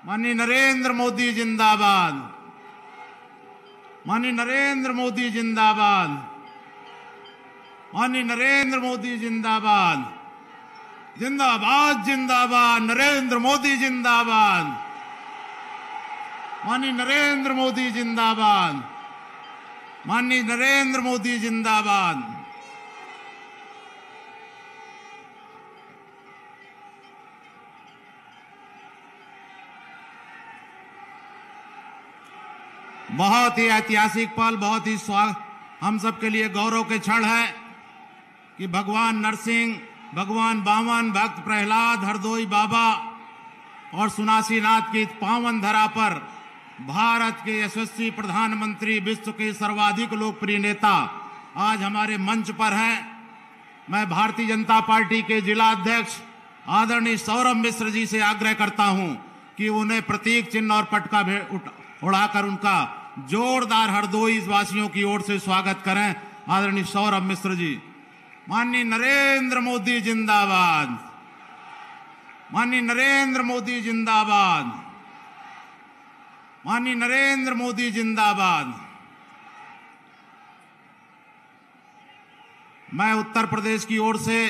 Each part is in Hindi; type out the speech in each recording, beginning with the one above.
माननीय नरेंद्र मोदी जिंदाबाद। माननीय नरेंद्र मोदी जिंदाबाद। माननीय नरेंद्र मोदी जिंदाबाद। जिंदाबाद जिंदाबाद नरेंद्र मोदी जिंदाबाद। माननीय नरेंद्र मोदी जिंदाबाद। माननीय नरेंद्र मोदी जिंदाबाद। बहुत ही ऐतिहासिक पल, बहुत ही हम सबके लिए गौरव के क्षण है कि भगवान नरसिंह, भगवान बामन, भक्त प्रहलाद, हरदोई बाबा और सुनासीनाथ की पावन धरा पर भारत के यशस्वी प्रधानमंत्री, विश्व के सर्वाधिक लोकप्रिय नेता आज हमारे मंच पर हैं। मैं भारतीय जनता पार्टी के जिला अध्यक्ष आदरणीय सौरभ मिश्र जी से आग्रह करता हूं कि उन्हें प्रतीक चिन्ह और पटका उड़ाकर उनका जोरदार हरदोई वासियों की ओर से स्वागत करें। आदरणीय सौरभ मिश्र जी। माननीय नरेंद्र मोदी जिंदाबाद। माननीय नरेंद्र मोदी जिंदाबाद। माननीय नरेंद्र मोदी जिंदाबाद। मैं उत्तर प्रदेश की ओर से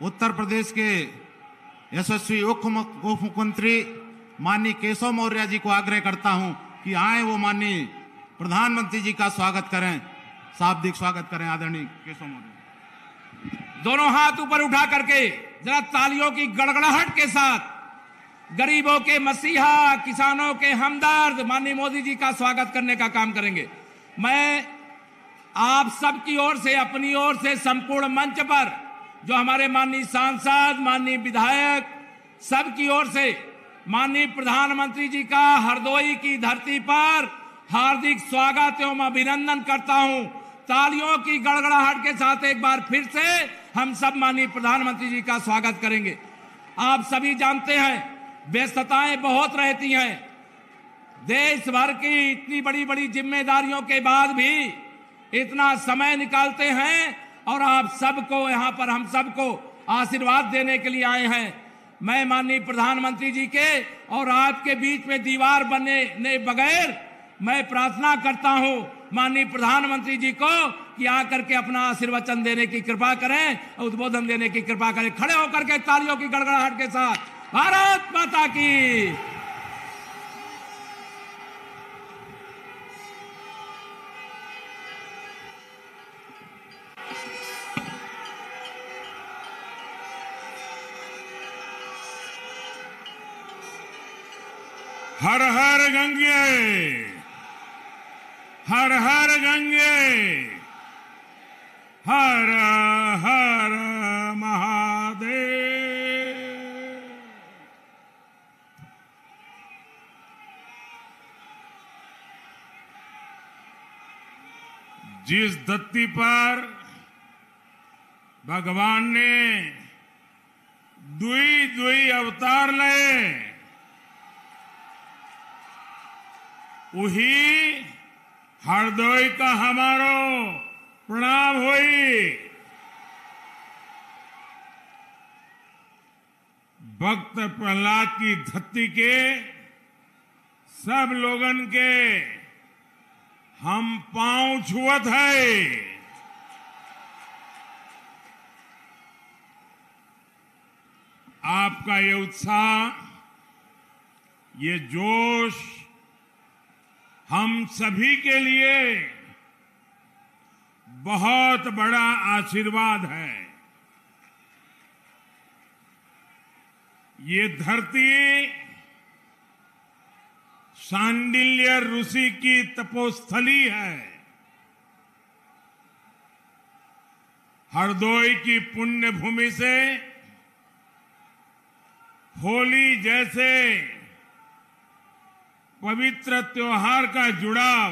उत्तर प्रदेश के यशस्वी उप मुख्यमंत्री माननीय केशव मौर्य जी को आग्रह करता हूं कि आए वो माननीय प्रधानमंत्री जी का स्वागत करें, शाब्दिक स्वागत करें। आदरणीय केशव मौर्य। दोनों हाथ ऊपर उठा करके जरा तालियों की गड़गड़ाहट के साथ गरीबों के मसीहा, किसानों के हमदर्द माननीय मोदी जी का स्वागत करने का काम करेंगे। मैं आप सबकी ओर से, अपनी ओर से संपूर्ण मंच पर जो हमारे माननीय सांसद, माननीय विधायक, सबकी ओर से माननीय प्रधानमंत्री जी का हरदोई की धरती पर हार्दिक स्वागत एवं अभिनंदन करता हूं। तालियों की गड़गड़ाहट के साथ एक बार फिर से हम सब माननीय प्रधानमंत्री जी का स्वागत करेंगे। आप सभी जानते हैं व्यस्तताएं बहुत रहती हैं, देश भर की इतनी बड़ी बड़ी जिम्मेदारियों के बाद भी इतना समय निकालते हैं और आप सबको यहाँ पर हम सबको आशीर्वाद देने के लिए आए हैं। मैं माननीय प्रधानमंत्री जी के और आपके बीच में दीवार बनने बगैर मैं प्रार्थना करता हूं माननीय प्रधानमंत्री जी को कि आकर के अपना आशीर्वचन देने की कृपा करें, उद्बोधन देने की कृपा करें। खड़े होकर के तालियों की गड़गड़ाहट के साथ भारत माता की। हर हर गंगे, हर हर गंगे, हर हर महादेव। जिस धरती पर भगवान ने दुई दुई अवतार ले, वही हरदोई का हमारो प्रणाम होई। भक्त प्रहलाद की धरती के सब लोगन के हम पांव छुअत है। आपका ये उत्साह, ये जोश हम सभी के लिए बहुत बड़ा आशीर्वाद है। ये धरती शांडिल्य ऋषि की तपोस्थली है। हरदोई की पुण्य भूमि से होली जैसे पवित्र त्योहार का जुड़ाव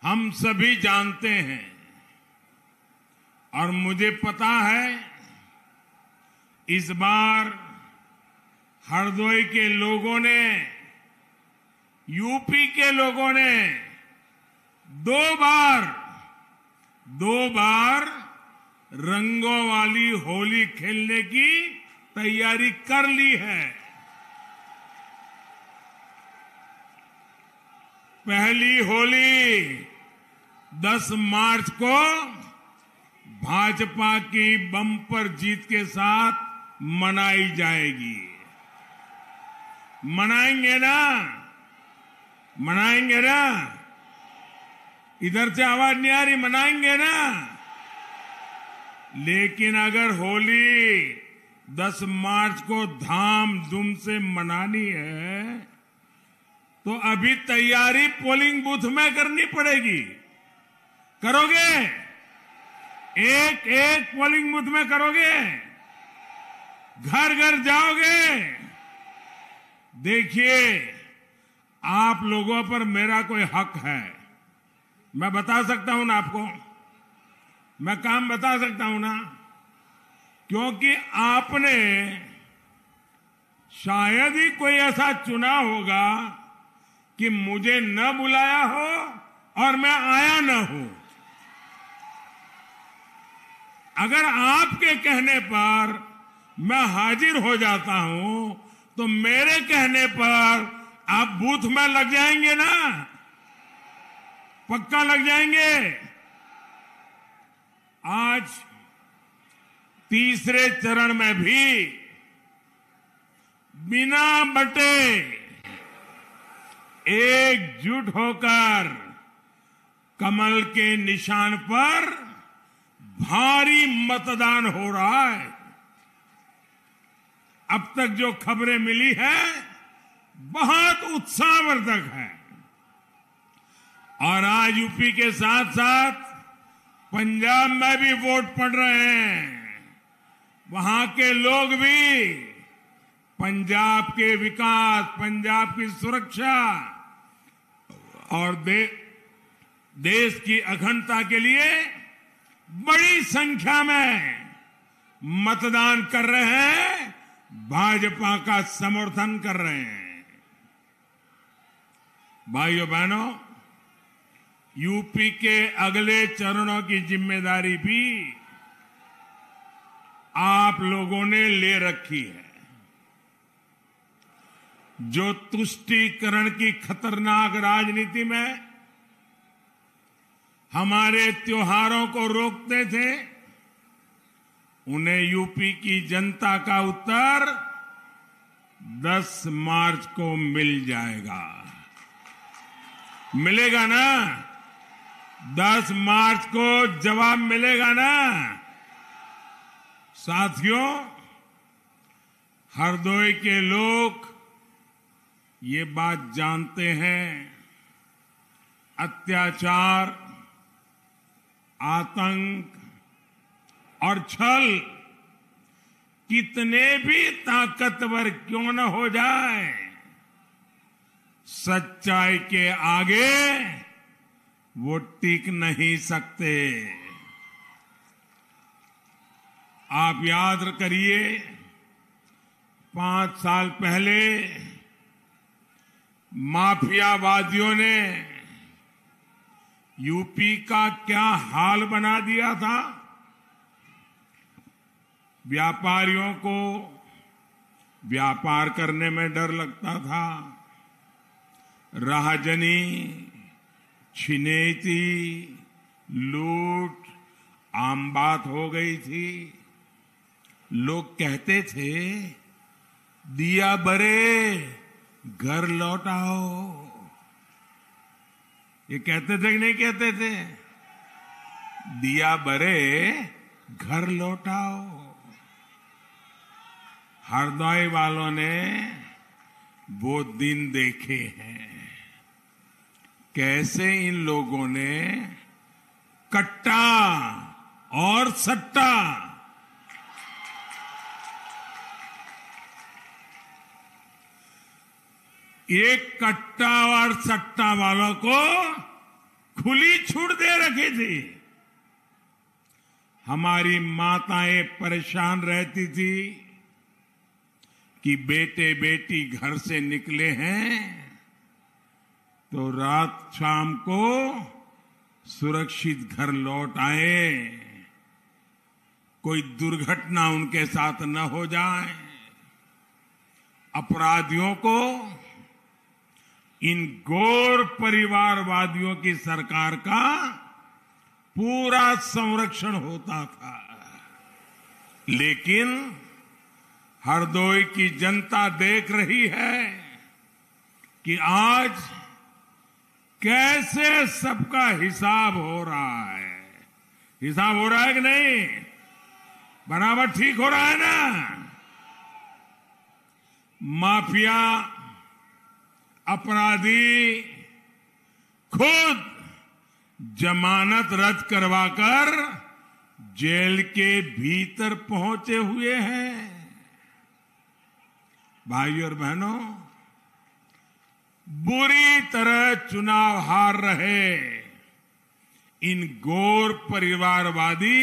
हम सभी जानते हैं और मुझे पता है इस बार हरदोई के लोगों ने, यूपी के लोगों ने दो बार रंगों वाली होली खेलने की तैयारी कर ली है। पहली होली 10 मार्च को भाजपा की बम्पर जीत के साथ मनाई जाएगी। मनाएंगे ना? मनाएंगे ना? इधर से आवाज नहीं आ रही, मनाएंगे ना? लेकिन अगर होली 10 मार्च को धाम-धूम से मनानी है तो अभी तैयारी पोलिंग बूथ में करनी पड़ेगी। करोगे? एक एक पोलिंग बूथ में करोगे? घर घर जाओगे? देखिए, आप लोगों पर मेरा कोई हक है, मैं बता सकता हूं ना आपको, मैं काम बता सकता हूं ना, क्योंकि आपने शायद ही कोई ऐसा चुना होगा कि मुझे न बुलाया हो और मैं आया न हूं। अगर आपके कहने पर मैं हाजिर हो जाता हूं तो मेरे कहने पर आप बूथ में लग जाएंगे ना? पक्का लग जाएंगे। आज तीसरे चरण में भी बिना बटे एकजुट होकर कमल के निशान पर भारी मतदान हो रहा है। अब तक जो खबरें मिली है बहुत उत्साहवर्धक है। और आज यूपी के साथ साथ पंजाब में भी वोट पड़ रहे हैं। वहां के लोग भी पंजाब के विकास, पंजाब की सुरक्षा और देश की अखंडता के लिए बड़ी संख्या में मतदान कर रहे हैं, भाजपा का समर्थन कर रहे हैं। भाइयों बहनों, यूपी के अगले चरणों की जिम्मेदारी भी आप लोगों ने ले रखी है। जो तुष्टीकरण की खतरनाक राजनीति में हमारे त्योहारों को रोकते थे, उन्हें यूपी की जनता का उत्तर 10 मार्च को मिल जाएगा। मिलेगा ना? 10 मार्च को जवाब मिलेगा ना? साथियों, हरदोई के लोग ये बात जानते हैं, अत्याचार, आतंक और छल कितने भी ताकतवर क्यों न हो जाए, सच्चाई के आगे वो टिक नहीं सकते। आप याद करिए, 5 साल पहले माफियावादियों ने यूपी का क्या हाल बना दिया था। व्यापारियों को व्यापार करने में डर लगता था, राहजनी, छिनेती, लूट आम बात हो गई थी। लोग कहते थे, दिया बरे घर लौटाओ। ये कहते थे कि नहीं कहते थे? दिया बरे घर लौटाओ। हरदोई वालों ने वो दिन देखे हैं, कैसे इन लोगों ने कट्टा और सट्टा, एक कट्टा और सट्टा वालों को खुली छूट दे रखी थी। हमारी माताएं परेशान रहती थी कि बेटे बेटी घर से निकले हैं तो रात शाम को सुरक्षित घर लौट आए, कोई दुर्घटना उनके साथ न हो जाए। अपराधियों को इन गौर परिवारवादियों की सरकार का पूरा संरक्षण होता था। लेकिन हरदोई की जनता देख रही है कि आज कैसे सबका हिसाब हो रहा है। हिसाब हो रहा है कि नहीं? बराबर ठीक हो रहा है ना? माफिया, अपराधी खुद जमानत रद्द करवाकर जेल के भीतर पहुंचे हुए हैं। भाइयों और बहनों, बुरी तरह चुनाव हार रहे इन गौर परिवारवादी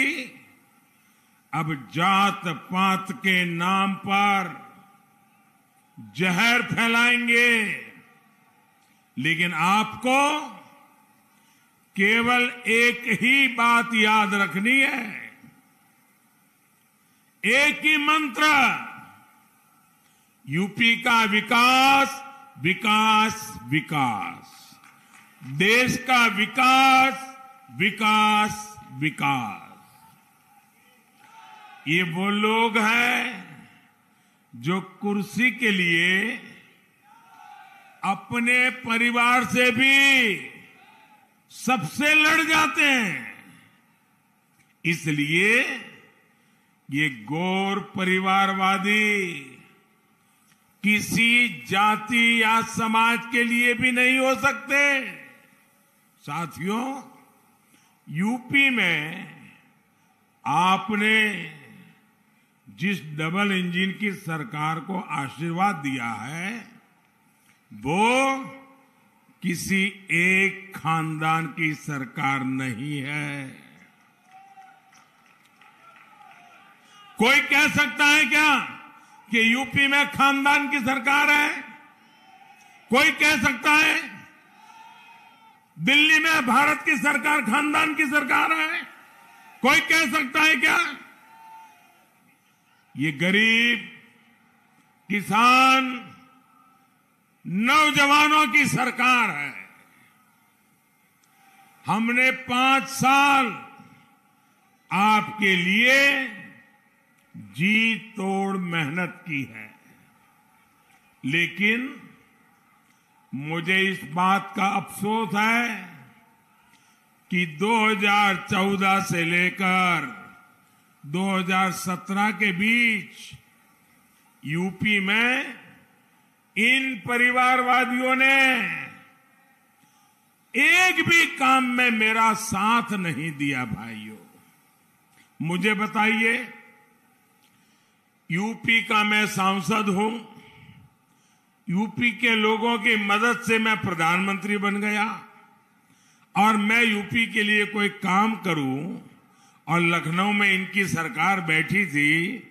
अब जात पात के नाम पर जहर फैलाएंगे। लेकिन आपको केवल एक ही बात याद रखनी है, एक ही मंत्र, यूपी का विकास, विकास, विकास, देश का विकास, विकास, विकास। ये वो लोग हैं जो कुर्सी के लिए अपने परिवार से भी सबसे लड़ जाते हैं। इसलिए ये गौर परिवारवादी किसी जाति या समाज के लिए भी नहीं हो सकते। साथियों, यूपी में आपने जिस डबल इंजन की सरकार को आशीर्वाद दिया है, वो किसी एक खानदान की सरकार नहीं है। कोई कह सकता है क्या कि यूपी में खानदान की सरकार है? कोई कह सकता है दिल्ली में भारत की सरकार खानदान की सरकार है? कोई कह सकता है क्या? ये गरीब, किसान, नौजवानों की सरकार है। हमने 5 साल आपके लिए जी तोड़ मेहनत की है। लेकिन मुझे इस बात का अफसोस है कि 2014 से लेकर 2017 के बीच यूपी में इन परिवारवादियों ने एक भी काम में मेरा साथ नहीं दिया। भाइयों, मुझे बताइए, यूपी का मैं सांसद हूं, यूपी के लोगों की मदद से मैं प्रधानमंत्री बन गया, और मैं यूपी के लिए कोई काम करूं, और लखनऊ में इनकी सरकार बैठी थी,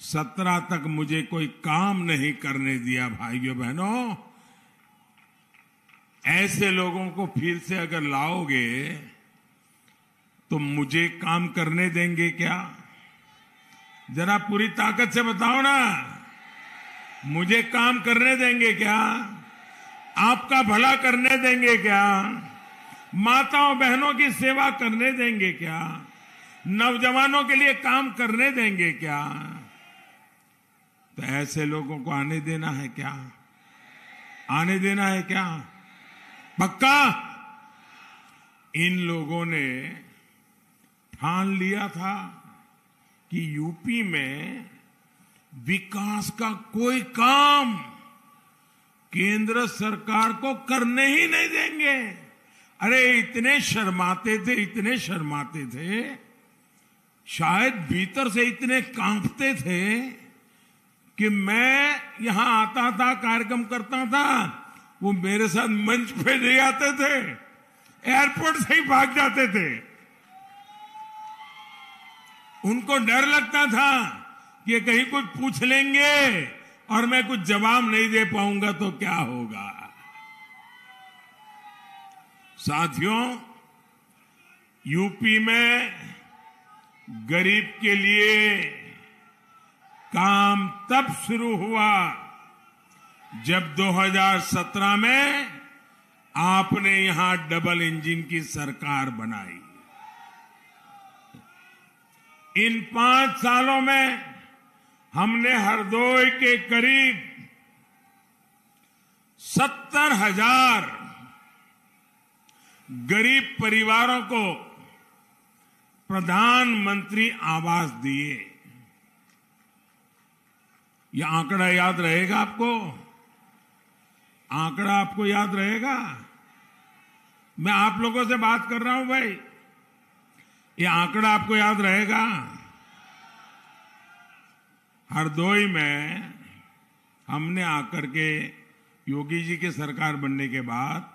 17 तक मुझे कोई काम नहीं करने दिया। भाइयों बहनों, ऐसे लोगों को फिर से अगर लाओगे तो मुझे काम करने देंगे क्या? जरा पूरी ताकत से बताओ ना, मुझे काम करने देंगे क्या? आपका भला करने देंगे क्या? माताओं बहनों की सेवा करने देंगे क्या? नौजवानों के लिए काम करने देंगे क्या? तो ऐसे लोगों को आने देना है क्या? आने देना है क्या? पक्का? इन लोगों ने ठान लिया था कि यूपी में विकास का कोई काम केंद्र सरकार को करने ही नहीं देंगे। अरे इतने शर्माते थे, इतने शर्माते थे, शायद भीतर से इतने कांपते थे कि मैं यहां आता था, कार्यक्रम करता था, वो मेरे साथ मंच पे ले आते थे, एयरपोर्ट से ही भाग जाते थे। उनको डर लगता था कि कहीं कुछ पूछ लेंगे और मैं कुछ जवाब नहीं दे पाऊंगा तो क्या होगा। साथियों, यूपी में गरीब के लिए काम तब शुरू हुआ जब 2017 में आपने यहां डबल इंजन की सरकार बनाई। इन 5 सालों में हमने हरदोई के करीब 70,000 गरीब परिवारों को प्रधानमंत्री आवास दिए। यह आंकड़ा याद रहेगा आपको? आंकड़ा आपको याद रहेगा? मैं आप लोगों से बात कर रहा हूं भाई, यह आंकड़ा आपको याद रहेगा? हरदोई में हमने आकर के योगी जी की सरकार बनने के बाद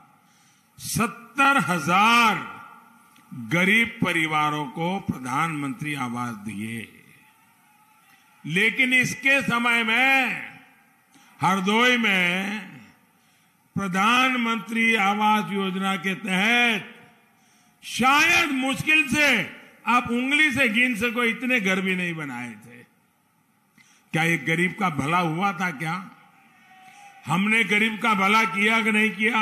70,000 गरीब परिवारों को प्रधानमंत्री आवास दिए। लेकिन इसके समय में हरदोई में प्रधानमंत्री आवास योजना के तहत शायद मुश्किल से आप उंगली से गिन सको इतने घर भी नहीं बनाए थे। क्या एक गरीब का भला हुआ था? क्या हमने गरीब का भला किया कि नहीं किया?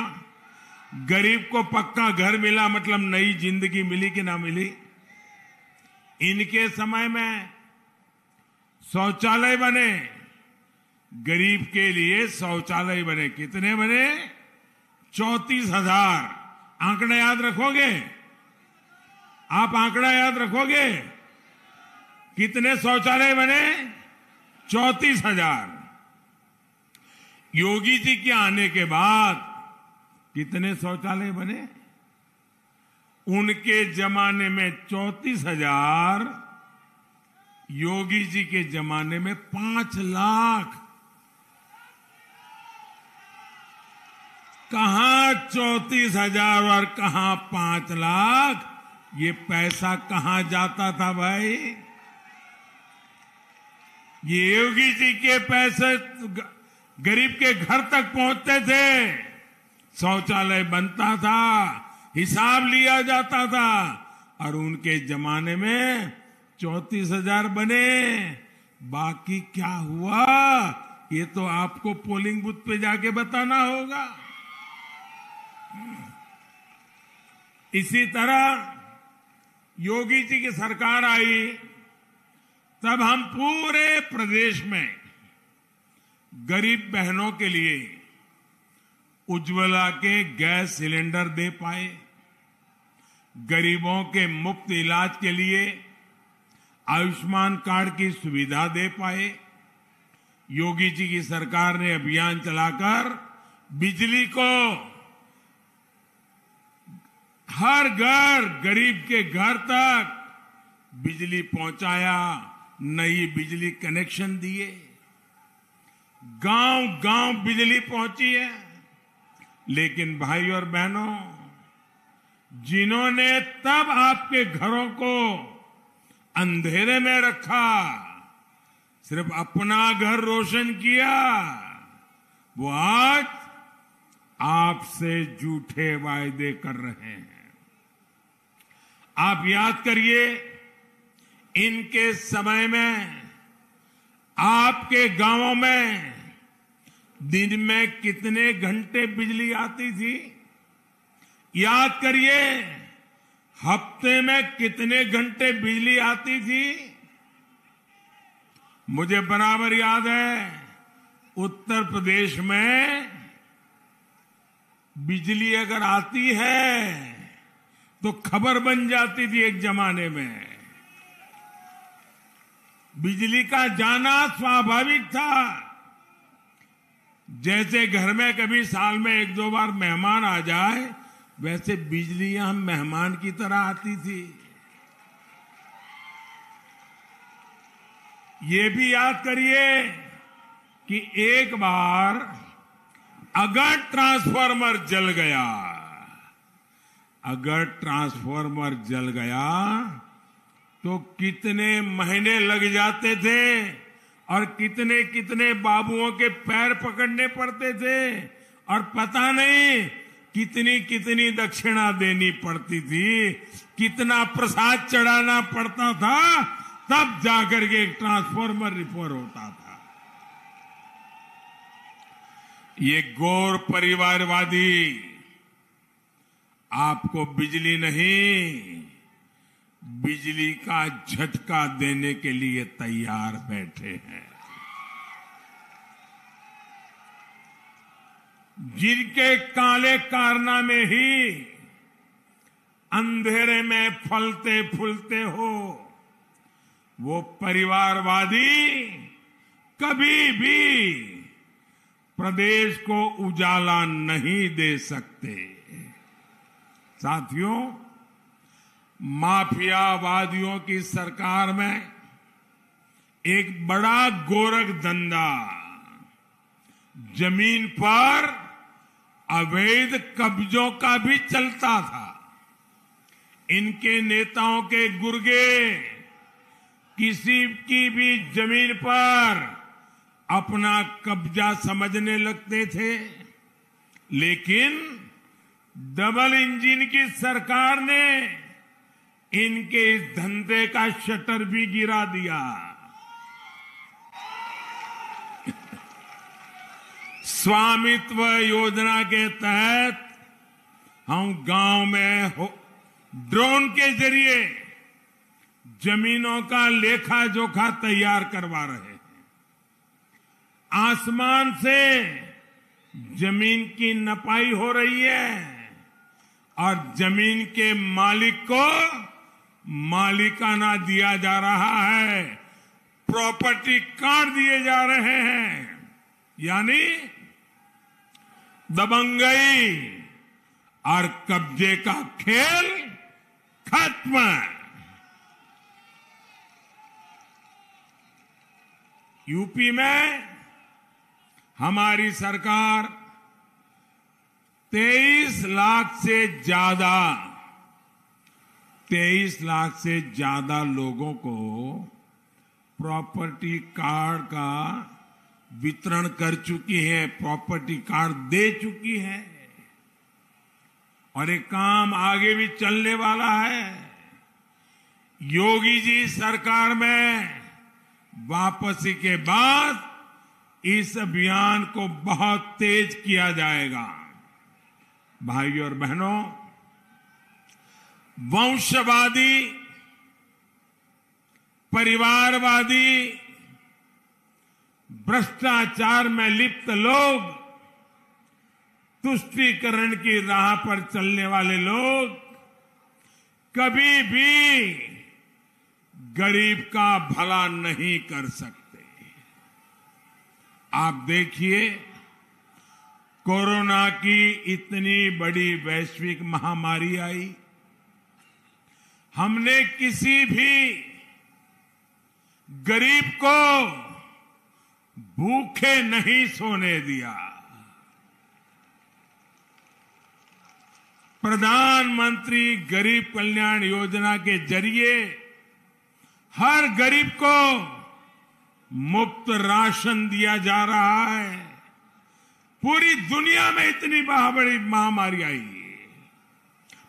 गरीब को पक्का घर मिला मतलब नई जिंदगी मिली कि ना मिली? इनके समय में शौचालय बने, गरीब के लिए शौचालय बने। कितने बने? 34,000। आंकड़ा याद रखोगे? आप आंकड़ा याद रखोगे? कितने शौचालय बने? 34,000। योगी जी के आने के बाद कितने शौचालय बने? उनके जमाने में 34,000, योगी जी के जमाने में 5 लाख। कहां 34,000 और कहां 5 लाख? ये पैसा कहां जाता था भाई? ये योगी जी के पैसे गरीब के घर तक पहुंचते थे, शौचालय बनता था, हिसाब लिया जाता था, और उनके जमाने में 34,000 बने। बाकी क्या हुआ ये तो आपको पोलिंग बूथ पे जाके बताना होगा। इसी तरह योगी जी की सरकार आई, तब हम पूरे प्रदेश में गरीब बहनों के लिए उज्ज्वला के गैस सिलेंडर दे पाए, गरीबों के मुफ्त इलाज के लिए आयुष्मान कार्ड की सुविधा दे पाए। योगी जी की सरकार ने अभियान चलाकर बिजली को हर घर, गरीब के घर तक बिजली पहुंचाया, नई बिजली कनेक्शन दिए, गांव गांव बिजली पहुंची है। लेकिन भाई और बहनों, जिन्होंने तब आपके घरों को अंधेरे में रखा, सिर्फ अपना घर रोशन किया, वो आज आपसे झूठे वायदे कर रहे हैं। आप याद करिए, इनके समय में आपके गांवों में दिन में कितने घंटे बिजली आती थी? याद करिए, हफ्ते में कितने घंटे बिजली आती थी? मुझे बराबर याद है, उत्तर प्रदेश में बिजली अगर आती है तो खबर बन जाती थी। एक जमाने में बिजली का जाना स्वाभाविक था। जैसे घर में कभी साल में 1-2 बार मेहमान आ जाए, वैसे बिजली यहां मेहमान की तरह आती थी। ये भी याद करिए कि एक बार अगर ट्रांसफार्मर जल गया, तो कितने महीने लग जाते थे और कितने कितने बाबुओं के पैर पकड़ने पड़ते थे, और पता नहीं कितनी कितनी दक्षिणा देनी पड़ती थी, कितना प्रसाद चढ़ाना पड़ता था, तब जाकर के एक ट्रांसफार्मर रिपेयर होता था। ये गौर परिवारवादी आपको बिजली नहीं, बिजली का झटका देने के लिए तैयार बैठे हैं। जिनके काले कारनामे ही अंधेरे में फलते फूलते हो, वो परिवारवादी कभी भी प्रदेश को उजाला नहीं दे सकते। साथियों, माफियावादियों की सरकार में एक बड़ा गोरख धंधा जमीन पर अवैध कब्जों का भी चलता था। इनके नेताओं के गुर्गे किसी की भी जमीन पर अपना कब्जा समझने लगते थे, लेकिन डबल इंजन की सरकार ने इनके इस धंधे का शटर भी गिरा दिया। स्वामित्व योजना के तहत हम गांव में ड्रोन के जरिए जमीनों का लेखा जोखा तैयार करवा रहे हैं। आसमान से जमीन की नपाई हो रही है और जमीन के मालिक को मालिकाना दिया जा रहा है, प्रॉपर्टी कार्ड दिए जा रहे हैं, यानी दबंगई और कब्जे का खेल खत्म। यूपी में हमारी सरकार 23 लाख से ज्यादा लोगों को प्रॉपर्टी कार्ड का वितरण कर चुकी है, प्रॉपर्टी कार्ड दे चुकी है और ये काम आगे भी चलने वाला है। योगी जी सरकार में वापसी के बाद इस अभियान को बहुत तेज किया जाएगा। भाइयों और बहनों, वंशवादी, परिवारवादी, भ्रष्टाचार में लिप्त लोग, तुष्टीकरण की राह पर चलने वाले लोग कभी भी गरीब का भला नहीं कर सकते। आप देखिए, कोरोना की इतनी बड़ी वैश्विक महामारी आई, हमने किसी भी गरीब को भूखे नहीं सोने दिया। प्रधानमंत्री गरीब कल्याण योजना के जरिए हर गरीब को मुफ्त राशन दिया जा रहा है। पूरी दुनिया में इतनी बड़ी महामारी आई,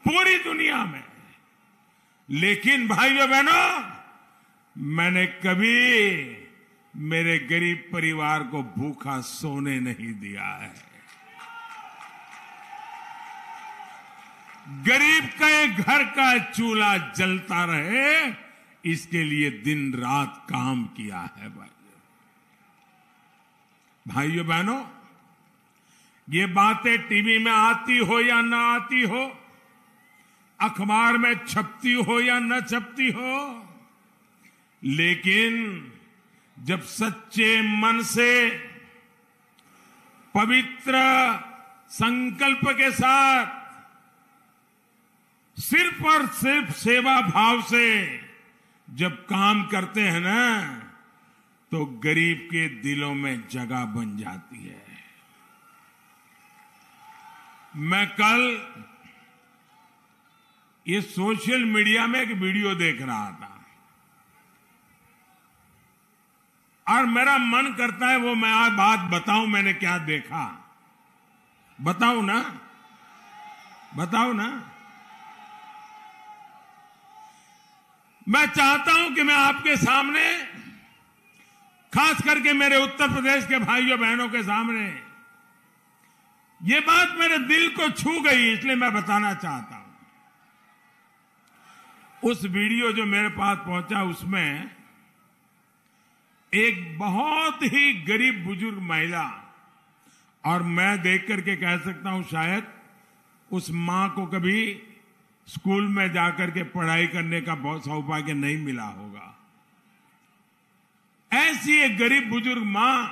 पूरी दुनिया में, लेकिन भाइयों बहनों, मैंने कभी मेरे गरीब परिवार को भूखा सोने नहीं दिया है। गरीब के घर का चूल्हा जलता रहे, इसके लिए दिन रात काम किया है। भाइयों बहनों, ये बातें टीवी में आती हो या ना आती हो, अखबार में छपती हो या न छपती हो, लेकिन जब सच्चे मन से पवित्र संकल्प के साथ सिर्फ और सिर्फ सेवा भाव से जब काम करते हैं ना, तो गरीब के दिलों में जगह बन जाती है। मैं कल ये सोशल मीडिया में एक वीडियो देख रहा था और मेरा मन करता है वो मैं आज बात बताऊं, मैंने क्या देखा। बताऊं ना? मैं चाहता हूं कि मैं आपके सामने, खास करके मेरे उत्तर प्रदेश के भाइयों बहनों के सामने ये बात मेरे दिल को छू गई, इसलिए मैं बताना चाहता हूं। उस वीडियो जो मेरे पास पहुंचा उसमें एक बहुत ही गरीब बुजुर्ग महिला, और मैं देख करके कह सकता हूं शायद उस मां को कभी स्कूल में जाकर के पढ़ाई करने का बहुत सौभाग्य नहीं मिला होगा। ऐसी एक गरीब बुजुर्ग मां,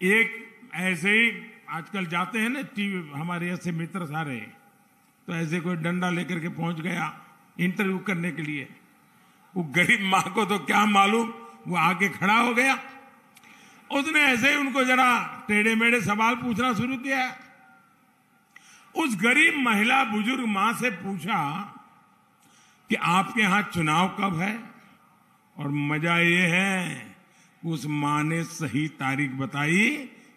एक ऐसे ही आजकल जाते हैं ना टीवी, हमारे ऐसे मित्र सारे, तो ऐसे कोई डंडा लेकर के पहुंच गया इंटरव्यू करने के लिए। वो गरीब मां को तो क्या मालूम, वो आके खड़ा हो गया। उसने ऐसे ही उनको जरा टेढ़े मेढ़े सवाल पूछना शुरू किया। उस गरीब महिला बुजुर्ग मां से पूछा कि आपके यहां चुनाव कब है? और मजा ये है उस मां ने सही तारीख बताई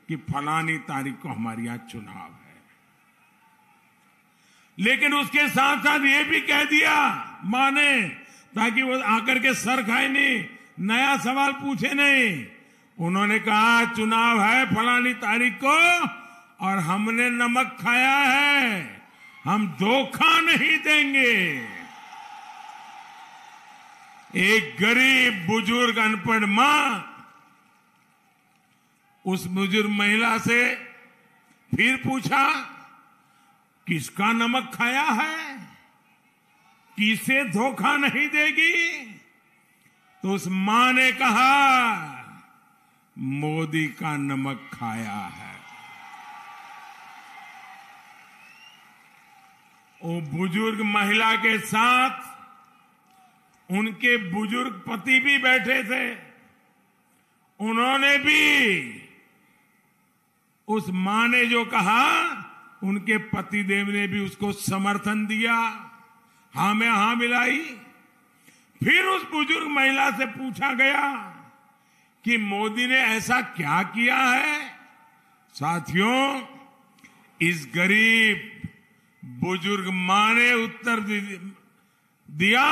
कि फलानी तारीख को हमारे यहां चुनाव है। लेकिन उसके साथ साथ ये भी कह दिया मां ने, ताकि वो आकर के सर खाए नहीं, नया सवाल पूछे नहीं। उन्होंने कहा चुनाव है फलानी तारीख को और हमने नमक खाया है, हम धोखा नहीं देंगे। एक गरीब बुजुर्ग अनपढ़ मां उस बुजुर्ग महिला से फिर पूछा किसका नमक खाया है, किसे धोखा नहीं देगी? तो उस मां ने कहा मोदी का नमक खाया है। वो बुजुर्ग महिला के साथ उनके बुजुर्ग पति भी बैठे थे। उन्होंने भी उस मां ने जो कहा, उनके पतिदेव ने भी उसको समर्थन दिया, हां में हां मिलाई। फिर उस बुजुर्ग महिला से पूछा गया कि मोदी ने ऐसा क्या किया है? साथियों, इस गरीब बुजुर्ग मां ने उत्तर दिया,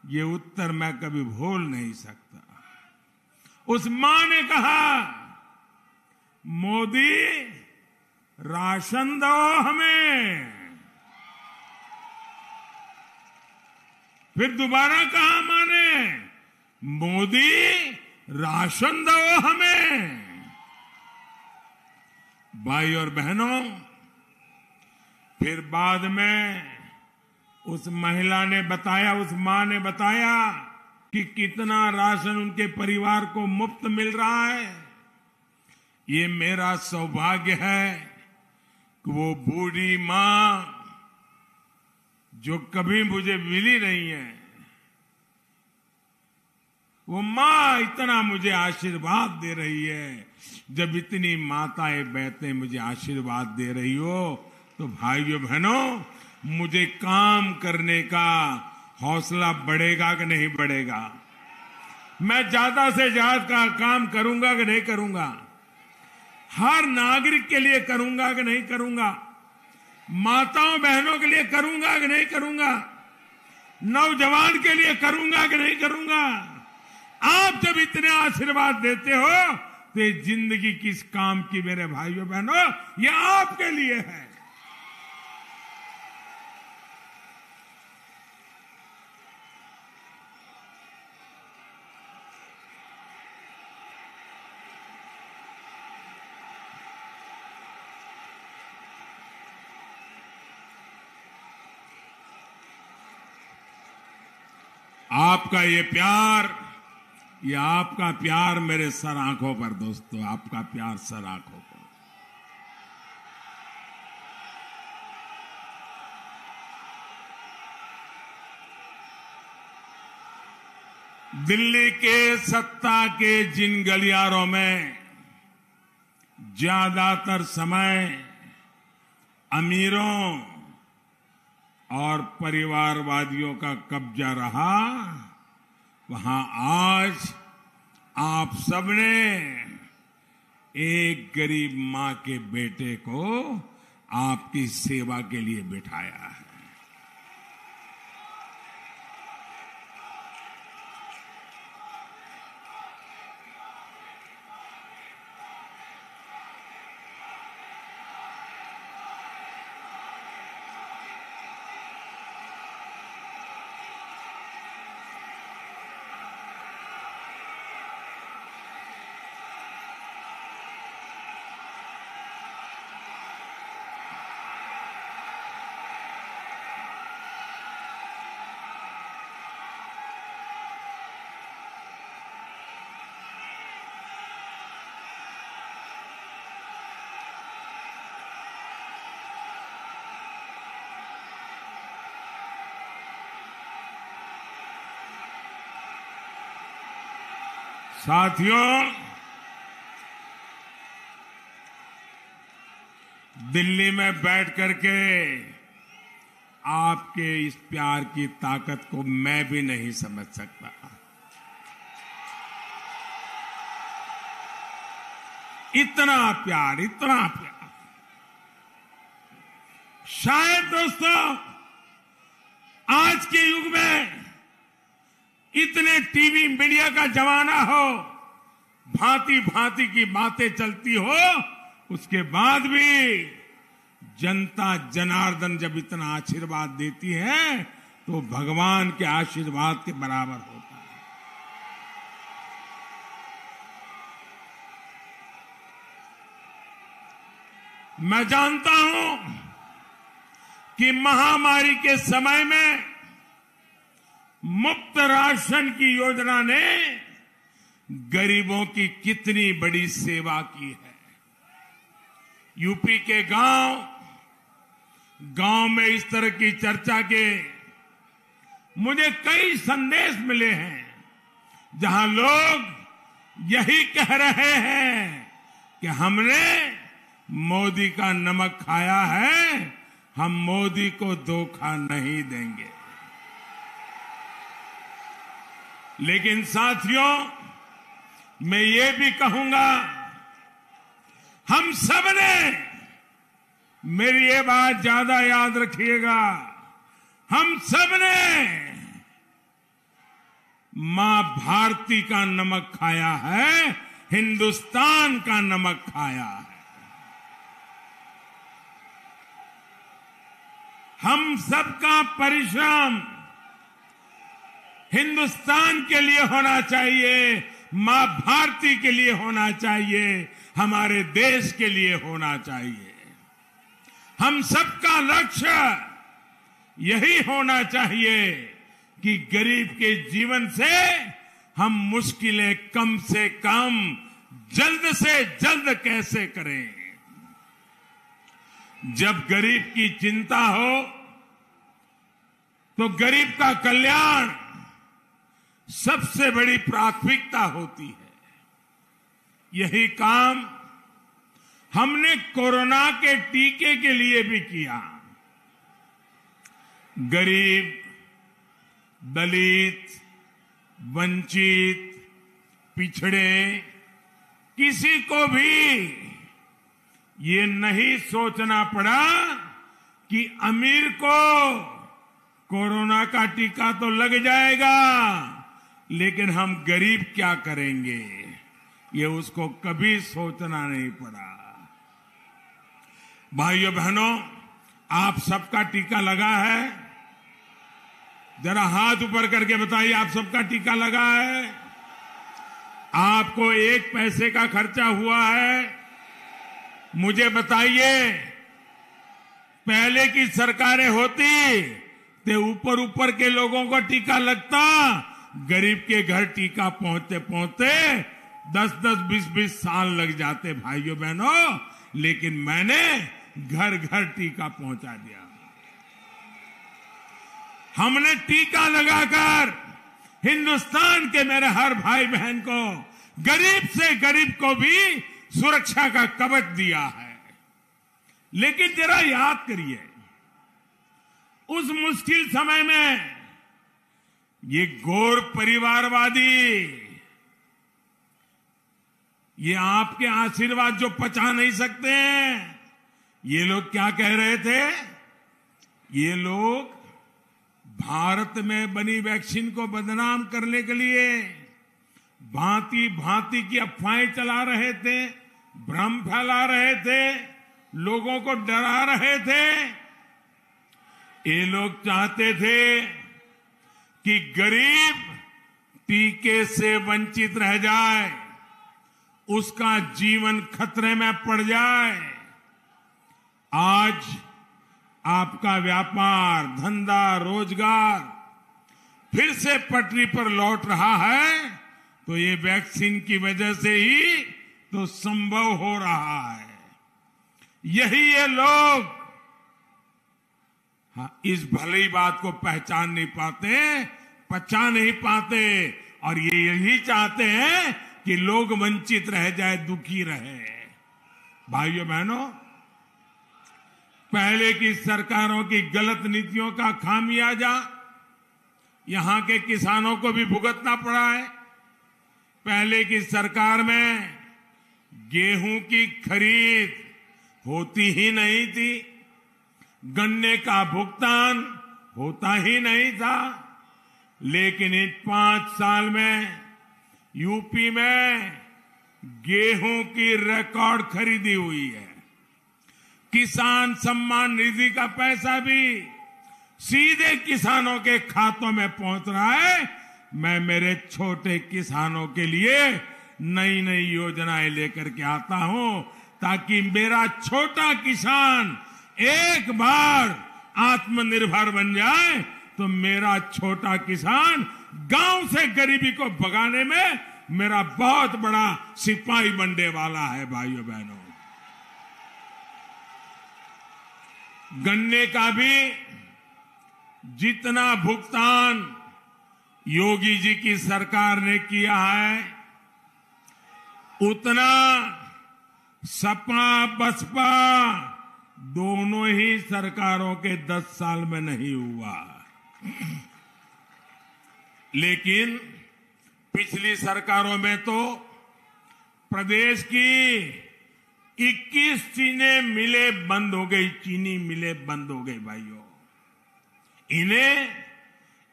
ये उत्तर मैं कभी भूल नहीं सकता। उस मां ने कहा मोदी राशन दो हमें। फिर दोबारा कहा मां ने मोदी राशन दो हमें। भाई और बहनों, फिर बाद में उस महिला ने बताया, उस मां ने बताया कि कितना राशन उनके परिवार को मुफ्त मिल रहा है। ये मेरा सौभाग्य है कि वो बूढ़ी मां जो कभी मुझे मिली नहीं है, वो मां इतना मुझे आशीर्वाद दे रही है। जब इतनी माताएं बहतें मुझे आशीर्वाद दे रही हो, तो भाइयों बहनों, मुझे काम करने का हौसला बढ़ेगा कि नहीं बढ़ेगा? मैं ज्यादा से ज्यादा काम करूंगा कि नहीं करूंगा? हर नागरिक के लिए करूंगा कि नहीं करूंगा? माताओं बहनों के लिए करूंगा कि नहीं करूंगा? नौजवान के लिए करूंगा कि नहीं करूंगा? आप जब इतने आशीर्वाद देते हो तो ये जिंदगी किस काम की मेरे भाइयों बहनों? ये आपके लिए है। आपका ये प्यार, ये आपका प्यार मेरे सर आंखों पर दोस्तों, आपका प्यार सर आंखों पर। दिल्ली के सत्ता के जिन गलियारों में ज्यादातर समय अमीरों और परिवारवादियों का कब्जा रहा, वहां आज आप सबने एक गरीब मां के बेटे को आपकी सेवा के लिए बिठाया है। साथियों, दिल्ली में बैठ करके आपके इस प्यार की ताकत को मैं भी नहीं समझ सकता। इतना प्यार, इतना प्यार। शायद दोस्तों आज के युग में इतने टीवी मीडिया का जमाना हो, भांति भांति की बातें चलती हो, उसके बाद भी जनता जनार्दन जब इतना आशीर्वाद देती है तो भगवान के आशीर्वाद के बराबर होता है। मैं जानता हूं कि महामारी के समय में मुफ्त राशन की योजना ने गरीबों की कितनी बड़ी सेवा की है। यूपी के गांव में इस तरह की चर्चा के मुझे कई संदेश मिले हैं, जहां लोग यही कह रहे हैं कि हमने मोदी का नमक खाया है, हम मोदी को धोखा नहीं देंगे। लेकिन साथियों, मैं ये भी कहूंगा, हम सब ने, मेरी ये बात ज्यादा याद रखिएगा, हम सब ने मां भारती का नमक खाया है, हिंदुस्तान का नमक खाया है। हम सबका परिश्रम हिंदुस्तान के लिए होना चाहिए, मां भारती के लिए होना चाहिए, हमारे देश के लिए होना चाहिए। हम सबका लक्ष्य यही होना चाहिए कि गरीब के जीवन से हम मुश्किलें कम से कम, जल्द से जल्द कैसे करें। जब गरीब की चिंता हो तो गरीब का कल्याण सबसे बड़ी प्राथमिकता होती है। यही काम हमने कोरोना के टीके के लिए भी किया। गरीब, दलित, वंचित, पिछड़े, किसी को भी ये नहीं सोचना पड़ा कि अमीर को कोरोना का टीका तो लग जाएगा, लेकिन हम गरीब क्या करेंगे, ये उसको कभी सोचना नहीं पड़ा। भाइयों बहनों, आप सबका टीका लगा है? जरा हाथ ऊपर करके बताइए, आप सबका टीका लगा है? आपको 1 पैसे का खर्चा हुआ है? मुझे बताइए, पहले की सरकारें होती तो ऊपर ऊपर के लोगों को टीका लगता, गरीब के घर टीका पहुंचते पहुंचते 10-10, 20-20 साल लग जाते भाइयों बहनों, लेकिन मैंने घर घर टीका पहुंचा दिया। हमने टीका लगाकर हिंदुस्तान के मेरे हर भाई बहन को, गरीब से गरीब को भी सुरक्षा का कवच दिया है। लेकिन जरा याद करिए, उस मुश्किल समय में ये घोर परिवारवादी, ये आपके आशीर्वाद जो पचा नहीं सकते हैं, ये लोग क्या कह रहे थे? ये लोग भारत में बनी वैक्सीन को बदनाम करने के लिए भांति भांति की अफवाहें चला रहे थे, भ्रम फैला रहे थे, लोगों को डरा रहे थे। ये लोग चाहते थे कि गरीब टीके से वंचित रह जाए, उसका जीवन खतरे में पड़ जाए। आज आपका व्यापार, धंधा, रोजगार फिर से पटरी पर लौट रहा है, तो ये वैक्सीन की वजह से ही तो संभव हो रहा है। यही ये लोग इस भली बात को पहचान नहीं पाते, पचा नहीं पाते, और ये यही चाहते हैं कि लोग वंचित रह जाए, दुखी रहे। भाइयों बहनों, पहले की सरकारों की गलत नीतियों का खामियाजा यहां के किसानों को भी भुगतना पड़ा है। पहले की सरकार में गेहूं की खरीद होती ही नहीं थी, गन्ने का भुगतान होता ही नहीं था। लेकिन इन 5 साल में यूपी में गेहूं की रिकॉर्ड खरीदी हुई है। किसान सम्मान निधि का पैसा भी सीधे किसानों के खातों में पहुंच रहा है। मैं मेरे छोटे किसानों के लिए नई नई योजनाएं लेकर के आता हूं, ताकि मेरा छोटा किसान एक बार आत्मनिर्भर बन जाए तो मेरा छोटा किसान गांव से गरीबी को भगाने में मेरा बहुत बड़ा सिपाही बनने वाला है। भाइयों बहनों, गन्ने का भी जितना भुगतान योगी जी की सरकार ने किया है, उतना सपा बसपा दोनों ही सरकारों के 10 साल में नहीं हुआ। लेकिन पिछली सरकारों में तो प्रदेश की 21 चीनी मिलें बंद हो गई, चीनी मिलें बंद हो गई। भाइयों, इन्हें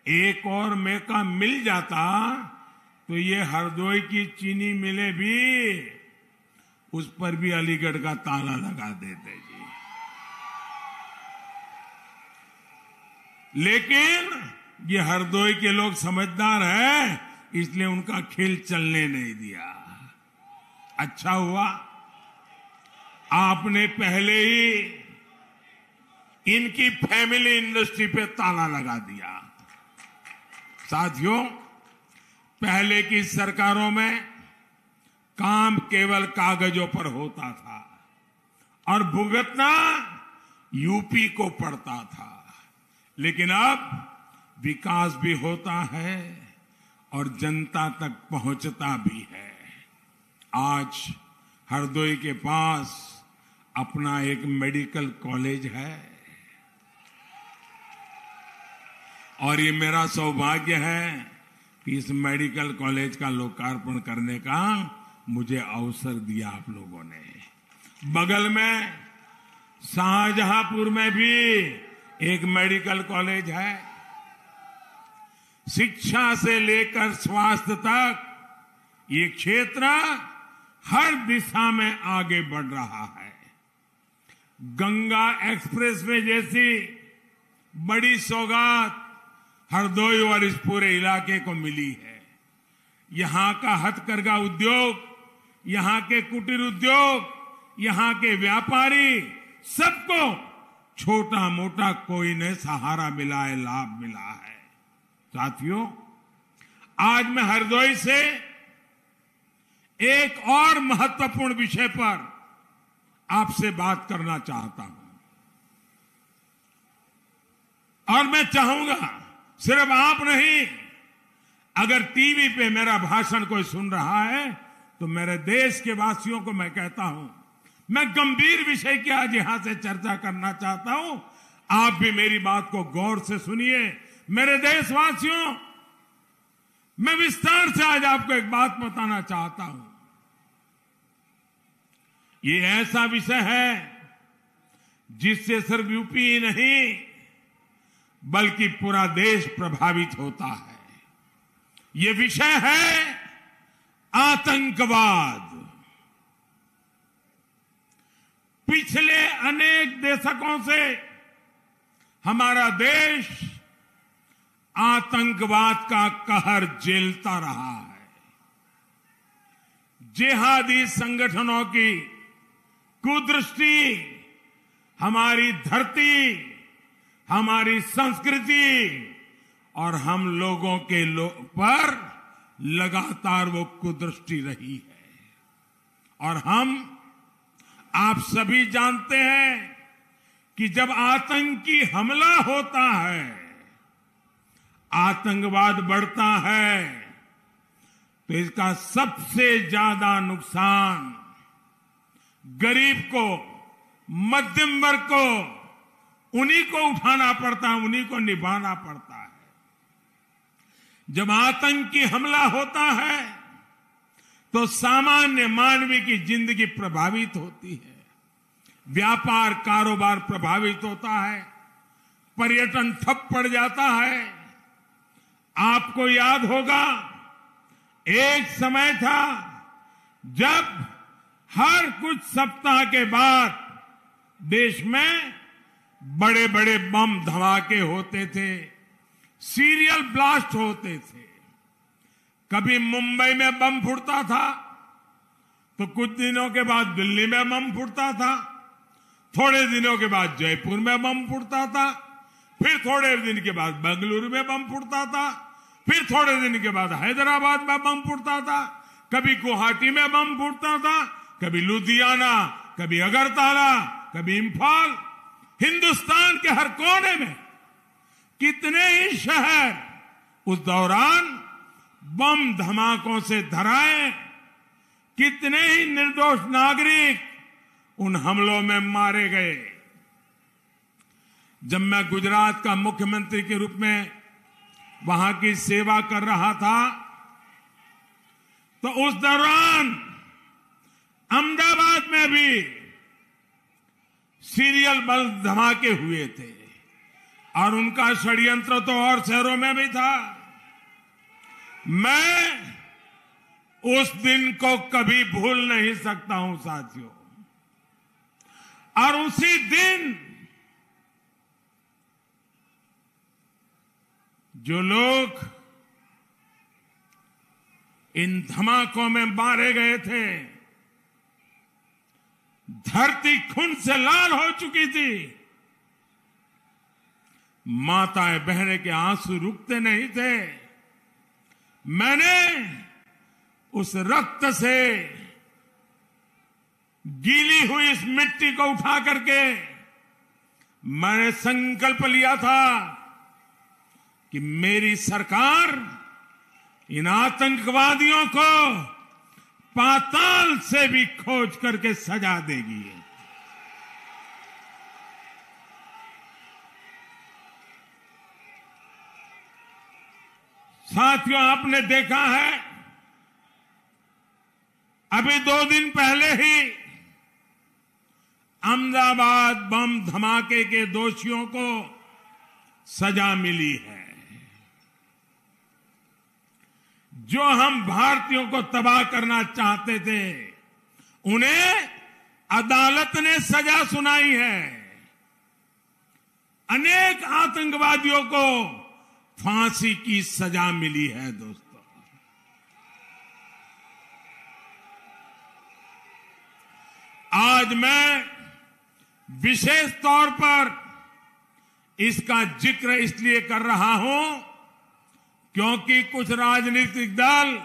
एक और मौका मिल जाता तो ये हरदोई की चीनी मिलें भी, उस पर भी अलीगढ़ का ताला लगा देते जी। लेकिन ये हरदोई के लोग समझदार हैं, इसलिए उनका खेल चलने नहीं दिया। अच्छा हुआ आपने पहले ही इनकी फैमिली इंडस्ट्री पे ताला लगा दिया। साथियों, पहले की सरकारों में काम केवल कागजों पर होता था और भुगतना यूपी को पड़ता था। लेकिन अब विकास भी होता है और जनता तक पहुंचता भी है। आज हरदोई के पास अपना एक मेडिकल कॉलेज है और ये मेरा सौभाग्य है कि इस मेडिकल कॉलेज का लोकार्पण करने का मुझे अवसर दिया आप लोगों ने। बगल में शाहजहांपुर में भी एक मेडिकल कॉलेज है। शिक्षा से लेकर स्वास्थ्य तक ये क्षेत्र हर दिशा में आगे बढ़ रहा है। गंगा एक्सप्रेसवे जैसी बड़ी सौगात हरदोई और इस पूरे इलाके को मिली है। यहां का हथकरघा उद्योग, यहां के कुटीर उद्योग, यहां के व्यापारी, सबको छोटा मोटा कोई ने सहारा मिला है, लाभ मिला है। साथियों, आज मैं हरदोई से एक और महत्वपूर्ण विषय पर आपसे बात करना चाहता हूं और मैं चाहूंगा सिर्फ आप नहीं, अगर टीवी पे मेरा भाषण कोई सुन रहा है तो मेरे देश के वासियों को मैं कहता हूं, मैं गंभीर विषय की आज यहां से चर्चा करना चाहता हूं। आप भी मेरी बात को गौर से सुनिए। मेरे देशवासियों, मैं विस्तार से आज आपको एक बात बताना चाहता हूं। ये ऐसा विषय है जिससे सिर्फ यूपी ही नहीं बल्कि पूरा देश प्रभावित होता है। ये विषय है आतंकवाद। पिछले अनेक दशकों से हमारा देश आतंकवाद का कहर झेलता रहा है। जिहादी संगठनों की कुदृष्टि हमारी धरती, हमारी संस्कृति और हम लोगों के पर लगातार वो कुदृष्टि रही है। और आप सभी जानते हैं कि जब आतंकी हमला होता है, आतंकवाद बढ़ता है, तो इसका सबसे ज्यादा नुकसान गरीब को, मध्यम वर्ग को, उन्हीं को उठाना पड़ता है, उन्हीं को निभाना पड़ता है। जब आतंकी हमला होता है तो सामान्य मानवी की जिंदगी प्रभावित होती है, व्यापार कारोबार प्रभावित होता है, पर्यटन ठप पड़ जाता है। आपको याद होगा, एक समय था जब हर कुछ सप्ताह के बाद देश में बड़े बड़े बम धमाके होते थे, सीरियल ब्लास्ट होते थे। कभी मुंबई में बम फूटता था तो कुछ दिनों के बाद दिल्ली में बम फूटता था, थोड़े दिनों के बाद जयपुर में बम फूटता था, फिर थोड़े दिन के बाद बेंगलुरु में बम फूटता था, फिर थोड़े दिन के बाद हैदराबाद में बम फूटता था, कभी गुवाहाटी में बम फूटता था, कभी लुधियाना, कभी अगरतला, कभी इम्फाल। हिंदुस्तान के हर कोने में कितने ही शहर उस दौरान बम धमाकों से धराए, कितने ही निर्दोष नागरिक उन हमलों में मारे गए। जब मैं गुजरात का मुख्यमंत्री के रूप में वहां की सेवा कर रहा था तो उस दौरान अहमदाबाद में भी सीरियल बम धमाके हुए थे और उनका षड्यंत्र तो और शहरों में भी था। मैं उस दिन को कभी भूल नहीं सकता हूं साथियों। और उसी दिन जो लोग इन धमाकों में मारे गए थे, धरती खून से लाल हो चुकी थी, माताएं बहनें के आंसू रुकते नहीं थे। मैंने उस रक्त से गीली हुई इस मिट्टी को उठा करके मैंने संकल्प लिया था कि मेरी सरकार इन आतंकवादियों को पाताल से भी खोज करके सजा देगी। साथियों, आपने देखा है अभी 2 दिन पहले ही अहमदाबाद बम धमाके के दोषियों को सजा मिली है। जो हम भारतीयों को तबाह करना चाहते थे, उन्हें अदालत ने सजा सुनाई है। अनेक आतंकवादियों को फांसी की सजा मिली है। दोस्तों, आज मैं विशेष तौर पर इसका जिक्र इसलिए कर रहा हूं क्योंकि कुछ राजनीतिक दल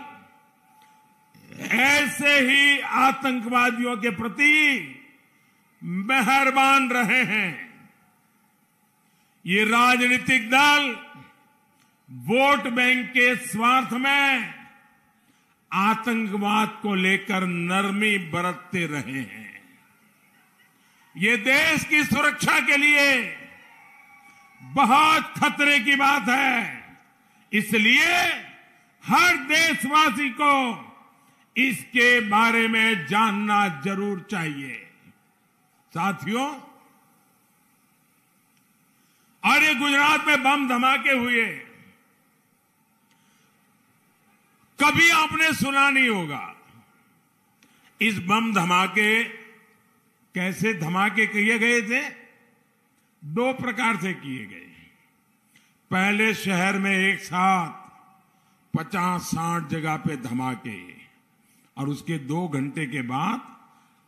ऐसे ही आतंकवादियों के प्रति मेहरबान रहे हैं। ये राजनीतिक दल वोट बैंक के स्वार्थ में आतंकवाद को लेकर नरमी बरतते रहे हैं। ये देश की सुरक्षा के लिए बहुत खतरे की बात है। इसलिए हर देशवासी को इसके बारे में जानना जरूर चाहिए। साथियों, और ये गुजरात में बम धमाके हुए, कभी आपने सुना नहीं होगा। इस बम धमाके कैसे धमाके किए गए थे? 2 प्रकार से किए गए। पहले शहर में एक साथ 50-60 जगह पे धमाके, और उसके 2 घंटे के बाद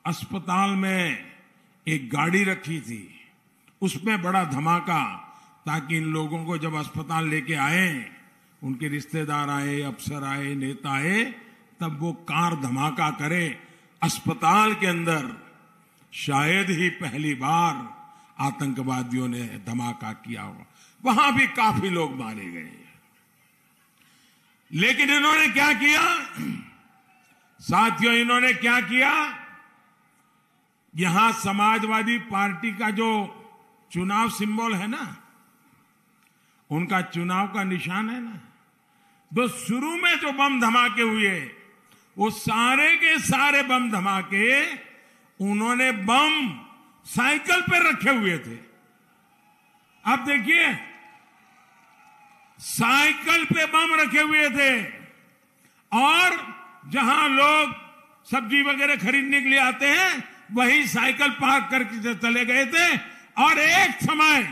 अस्पताल में एक गाड़ी रखी थी, उसमें बड़ा धमाका, ताकि इन लोगों को जब अस्पताल लेके आए, उनके रिश्तेदार आए, अफसर आए, नेता आए, तब वो कार धमाका करे। अस्पताल के अंदर शायद ही पहली बार आतंकवादियों ने धमाका किया होगा। वहां भी काफी लोग मारे गए। लेकिन इन्होंने क्या किया साथियों, इन्होंने क्या किया, यहां समाजवादी पार्टी का जो चुनाव सिंबल है ना, उनका चुनाव का निशान है ना, तो शुरू में जो बम धमाके हुए वो सारे के सारे बम धमाके उन्होंने बम साइकिल पर रखे हुए थे। अब देखिए, साइकिल पे बम रखे हुए थे और जहां लोग सब्जी वगैरह खरीदने के लिए आते हैं वहीं साइकिल पार्क करके चले गए थे और एक समय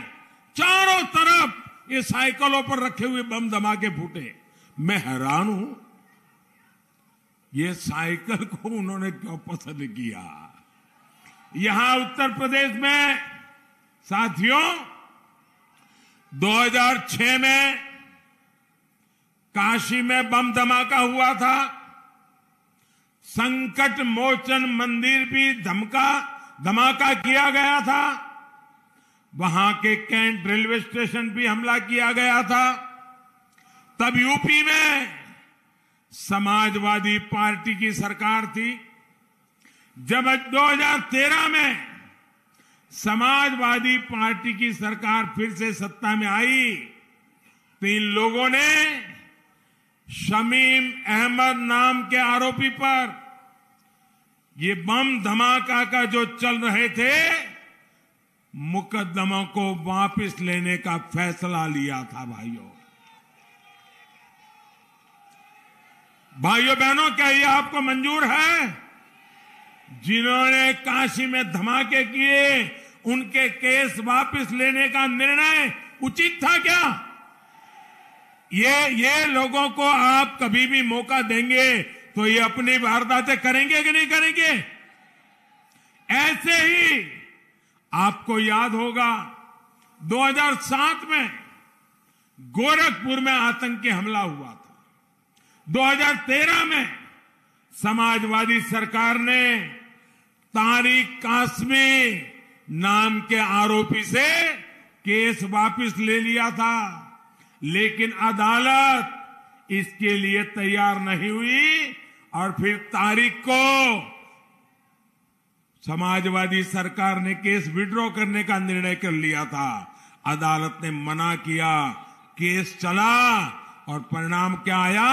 चारों तरफ ये साइकिलों पर रखे हुए बम धमाके फूटे। मैं हैरान हूं, ये साइकिल को उन्होंने क्यों पसंद किया। यहां उत्तर प्रदेश में साथियों 2006 में काशी में बम धमाका हुआ था, संकट मोचन मंदिर भी धमाका किया गया था, वहां के कैंट रेलवे स्टेशन भी हमला किया गया था। तब यूपी में समाजवादी पार्टी की सरकार थी। जब 2013 में समाजवादी पार्टी की सरकार फिर से सत्ता में आई तो इन लोगों ने शमीम अहमद नाम के आरोपी पर ये बम धमाका का जो चल रहे थे मुकदमों को वापस लेने का फैसला लिया था। भाइयों बहनों, क्या ये आपको मंजूर है? जिन्होंने काशी में धमाके किए उनके केस वापस लेने का निर्णय उचित था क्या? ये लोगों को आप कभी भी मौका देंगे तो ये अपनी वारदातें करेंगे कि नहीं करेंगे? ऐसे ही आपको याद होगा 2007 में गोरखपुर में आतंकी हमला हुआ था। 2013 में समाजवादी सरकार ने तारिक कासमी नाम के आरोपी से केस वापस ले लिया था, लेकिन अदालत इसके लिए तैयार नहीं हुई और फिर तारिक को समाजवादी सरकार ने केस विड्रॉ करने का निर्णय कर लिया था। अदालत ने मना किया, केस चला और परिणाम क्या आया?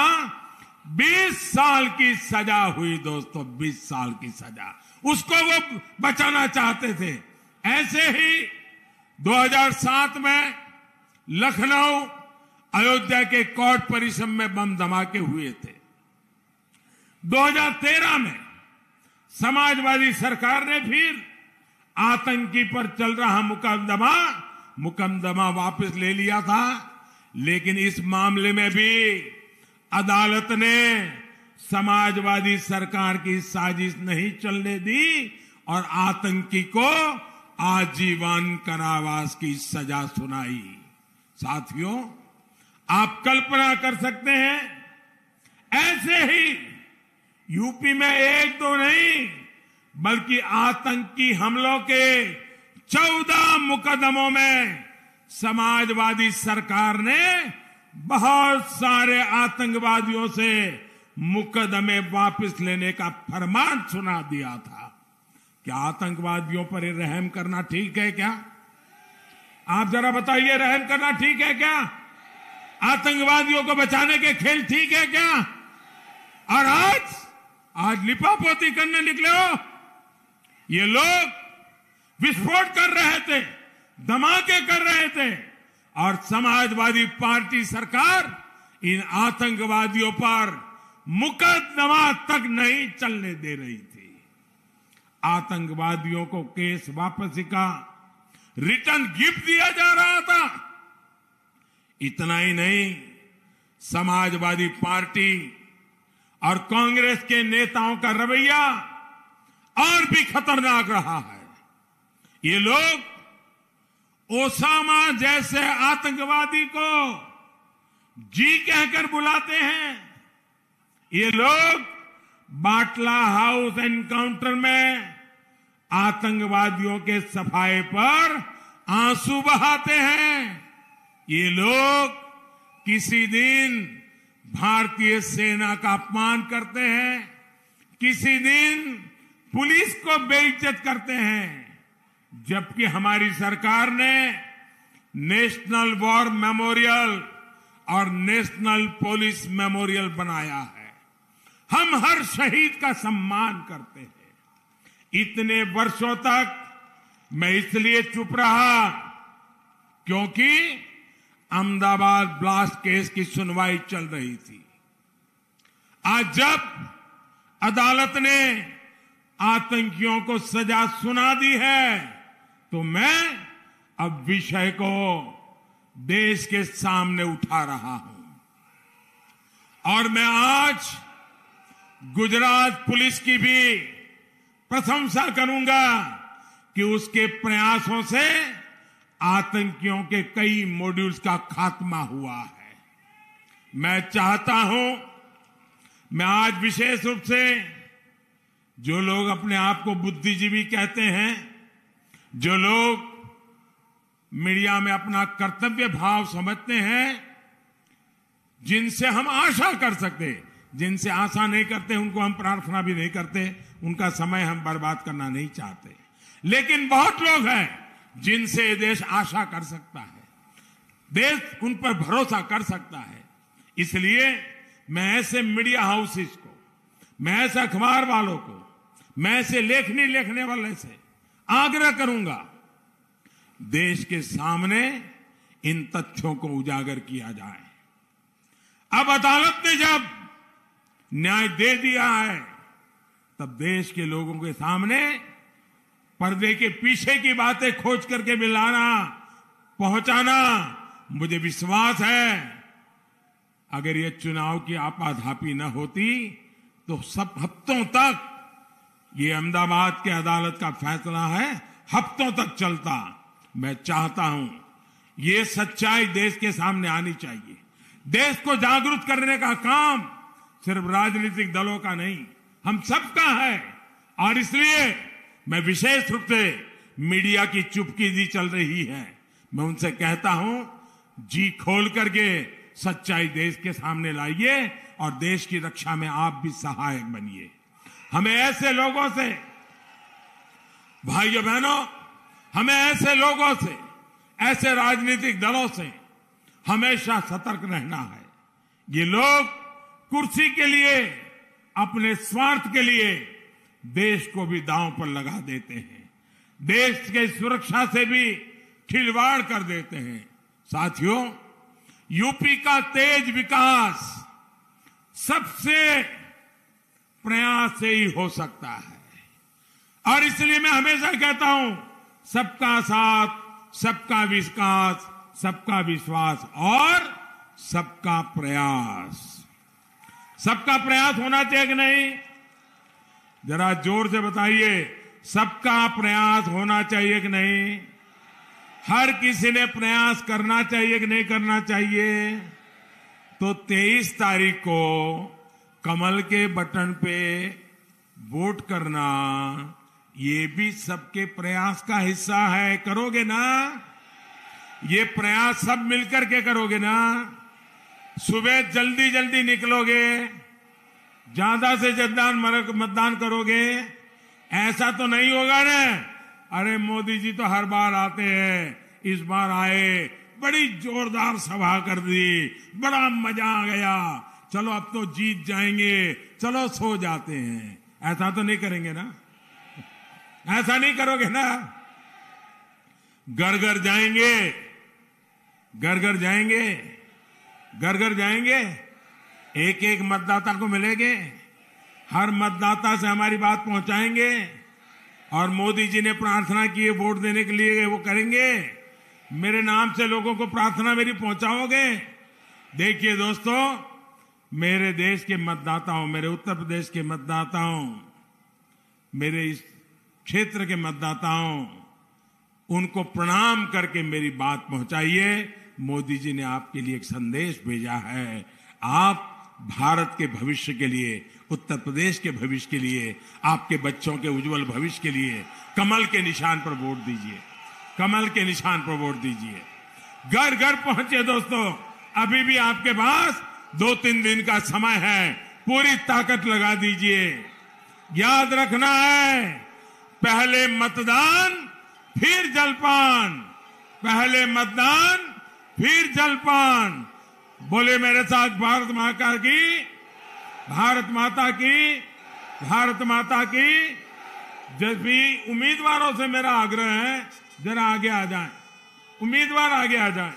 20 साल की सजा हुई दोस्तों, 20 साल की सजा। उसको वो बचाना चाहते थे। ऐसे ही 2007 में लखनऊ अयोध्या के कोर्ट परिसर में बम धमाके हुए थे। 2013 में समाजवादी सरकार ने फिर आतंकी पर चल रहा मुकदमा वापस ले लिया था, लेकिन इस मामले में भी अदालत ने समाजवादी सरकार की साजिश नहीं चलने दी और आतंकी को आजीवन कारावास की सजा सुनाई। साथियों, आप कल्पना कर सकते हैं, ऐसे ही यूपी में एक दो नहीं बल्कि आतंकी हमलों के 14 मुकदमों में समाजवादी सरकार ने बहुत सारे आतंकवादियों से मुकदमे वापस लेने का फरमान सुना दिया था। क्या आतंकवादियों पर रहम करना ठीक है क्या? आप जरा बताइए, रहम करना ठीक है क्या? आतंकवादियों को बचाने के खेल ठीक है क्या? और आज लिपापोती करने निकले हो। ये लोग विस्फोट कर रहे थे, धमाके कर रहे थे और समाजवादी पार्टी सरकार इन आतंकवादियों पर मुकदमा तक नहीं चलने दे रही थी। आतंकवादियों को केस वापसी का रिटर्न गिफ्ट दिया जा रहा था। इतना ही नहीं, समाजवादी पार्टी और कांग्रेस के नेताओं का रवैया और भी खतरनाक रहा है। ये लोग ओसामा जैसे आतंकवादी को जी कहकर बुलाते हैं। ये लोग बाटला हाउस एनकाउंटर में आतंकवादियों के सफाए पर आंसू बहाते हैं। ये लोग किसी दिन भारतीय सेना का अपमान करते हैं, किसी दिन पुलिस को बेइज्जत करते हैं, जबकि हमारी सरकार ने नेशनल वॉर मेमोरियल और नेशनल पुलिस मेमोरियल बनाया है। हम हर शहीद का सम्मान करते हैं। इतने वर्षों तक मैं इसलिए चुप रहा क्योंकि अहमदाबाद ब्लास्ट केस की सुनवाई चल रही थी। आज जब अदालत ने आतंकियों को सजा सुना दी है, तो मैं अब विषय को देश के सामने उठा रहा हूं। और मैं आज गुजरात पुलिस की भी प्रशंसा करूंगा कि उसके प्रयासों से आतंकियों के कई मॉड्यूल्स का खात्मा हुआ है। मैं चाहता हूं, मैं आज विशेष रूप से जो लोग अपने आप को बुद्धिजीवी कहते हैं, जो लोग मीडिया में अपना कर्तव्य भाव समझते हैं, जिनसे हम आशा कर सकते, जिनसे आशा नहीं करते उनको हम प्रार्थना भी नहीं करते, उनका समय हम बर्बाद करना नहीं चाहते। लेकिन बहुत लोग हैं जिनसे ये देश आशा कर सकता है, देश उन पर भरोसा कर सकता है। इसलिए मैं ऐसे मीडिया हाउसेस को, मैं ऐसे अखबार वालों को, मैं ऐसे लेखनी लिखने वाले से आग्रह करूंगा, देश के सामने इन तथ्यों को उजागर किया जाए। अब अदालत ने जब न्याय दे दिया है, तब देश के लोगों के सामने पर्दे के पीछे की बातें खोज करके मिलाना, पहुंचाना, मुझे विश्वास है अगर ये चुनाव की आपाधापी न होती तो सब हफ्तों तक ये अहमदाबाद के अदालत का फैसला है, हफ्तों तक चलता। मैं चाहता हूं ये सच्चाई देश के सामने आनी चाहिए। देश को जागरूक करने का काम सिर्फ राजनीतिक दलों का नहीं, हम सबका है। और इसलिए मैं विशेष रूप से मीडिया की चुपकीदी चल रही है, मैं उनसे कहता हूं, जी खोल करके सच्चाई देश के सामने लाइए और देश की रक्षा में आप भी सहायक बनिए। हमें ऐसे लोगों से, भाइयों बहनों, हमें ऐसे लोगों से, ऐसे राजनीतिक दलों से हमेशा सतर्क रहना है। ये लोग कुर्सी के लिए, अपने स्वार्थ के लिए देश को भी दांव पर लगा देते हैं, देश के सुरक्षा से भी खिलवाड़ कर देते हैं। साथियों, यूपी का तेज विकास सबसे प्रयास से ही हो सकता है। और इसलिए मैं हमेशा कहता हूं, सबका साथ, सबका विकास, सबका विश्वास और सबका प्रयास। सबका प्रयास होना चाहिए कि नहीं? जरा जोर से बताइए, सबका प्रयास होना चाहिए कि नहीं? हर किसी ने प्रयास करना चाहिए कि नहीं करना चाहिए? तो 23 तारीख को कमल के बटन पे वोट करना, ये भी सबके प्रयास का हिस्सा है। करोगे ना? ये प्रयास सब मिलकर के करोगे ना? सुबह जल्दी जल्दी निकलोगे, ज्यादा से ज्यादा मतदान करोगे? ऐसा तो नहीं होगा ना? अरे मोदी जी तो हर बार आते हैं, इस बार आए, बड़ी जोरदार सभा कर दी, बड़ा मजा आ गया, चलो अब तो जीत जाएंगे, चलो सो जाते हैं। ऐसा तो नहीं करेंगे ना? ऐसा नहीं करोगे ना? घर घर जाएंगे, घर घर जाएंगे, घर घर जाएंगे, एक एक मतदाता को मिलेंगे, हर मतदाता से हमारी बात पहुंचाएंगे और मोदी जी ने प्रार्थना की है वोट देने के लिए, वो करेंगे। मेरे नाम से लोगों को प्रार्थना मेरी पहुंचाओगे? देखिए दोस्तों, मेरे देश के मतदाताओं, मेरे उत्तर प्रदेश के मतदाताओं, मेरे इस क्षेत्र के मतदाताओं, उनको प्रणाम करके मेरी बात पहुंचाइए। मोदी जी ने आपके लिए एक संदेश भेजा है। आप भारत के भविष्य के लिए, उत्तर प्रदेश के भविष्य के लिए, आपके बच्चों के उज्जवल भविष्य के लिए कमल के निशान पर वोट दीजिए, कमल के निशान पर वोट दीजिए। घर घर पहुंचे दोस्तों, अभी भी आपके पास 2-3 दिन का समय है, पूरी ताकत लगा दीजिए। याद रखना है, पहले मतदान फिर जलपान, पहले मतदान फिर जलपान। बोले मेरे साथ, भारत माता की, भारत माता की, भारत माता की। जब भी उम्मीदवारों से मेरा आग्रह है, जरा आगे आ जाएं, उम्मीदवार आगे आ जाएं।